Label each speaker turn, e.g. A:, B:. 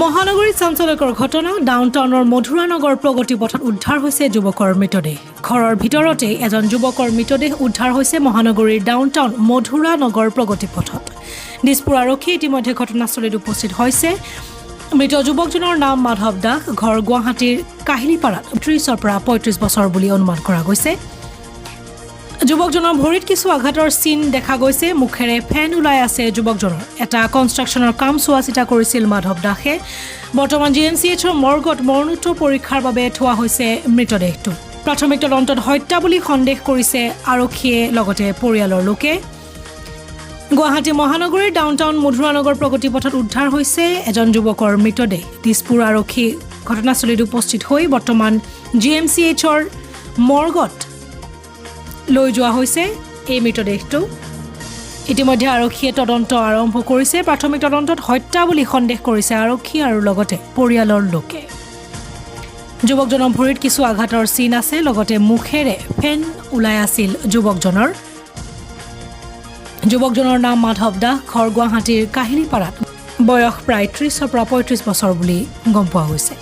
A: মহানগৰীত চাঞ্চল্যকৰ ঘটনা ডাউনটাউনৰ মধুৰানগৰ প্ৰগতি পথত উদ্ধাৰ হৈছে যুৱকৰ মৃতদেহ ঘৰৰ ভিতৰতে এজন যুৱকৰ মৃতদেহ উদ্ধাৰ হৈছে মহানগৰীৰ ডাউনটাউন মধুৰানগৰ প্ৰগতি পথত দিছপুৰ আৰক্ষী ইতিমধ্যে ঘটনাস্থলীত উপস্থিত হৈছে মৃত যুৱকজনৰ নাম মাধৱ দাস ঘৰ গুৱাহাটীৰ কাহিলীপাৰাত 30 পৰা 35 বছৰ বুলি অনুমান কৰা গৈছে যুৱকজনৰ ভৰিত কিছু আঘাতৰ চিন দেখা গৈছে মুখেৰে ফেন ওলাই আছে যুৱকজনৰ এটা কনষ্ট্ৰাকচনৰ কাম চোৱাচিতা কৰিছিল মাধৱ দাসে বৰ্তমান GMCH-ৰ মৰ্গত মৰণোত্তৰ পৰীক্ষাৰ বাবে থোৱা হৈছে মৃতদেহটো প্ৰাথমিক তদন্তত হত্যা বুলি সন্দেহ কৰিছে আৰক্ষীয়ে লগতে পৰিয়ালৰ লোকে গুৱাহাটী মহানগৰীৰ ডাউনটাউন মধুৰানগৰ প্ৰগতি পথত উদ্ধাৰ হৈছে এজন যুৱকৰ মৃতদেহ দিছপুৰ আৰক্ষী ঘটনাস্থলীত উপস্থিত হৈ বৰ্তমান GMCH-ৰ মৰ্গত লৈ যোৱা হৈছে এই মৃতদেহটো ইতিমধ্যে আৰক্ষীয়ে তদন্ত আৰম্ভ কৰিছে প্ৰাথমিক তদন্তত হত্যা বুলি সন্দেহ কৰিছে আৰক্ষী আৰু লগতে পৰিয়ালৰ লোকে যুৱকজনৰ ভৰিত কিছু আঘাতৰ চিন আছে লগতে মুখেৰে ফেন ওলাই আছিল যুৱকজনৰ নাম মাধৱ দাস ঘৰ গুৱাহাটীৰ কাহিলীপাৰাত বয়স প্ৰায় 30 পৰা 35 বছৰ বুলি গম পোৱা গৈছে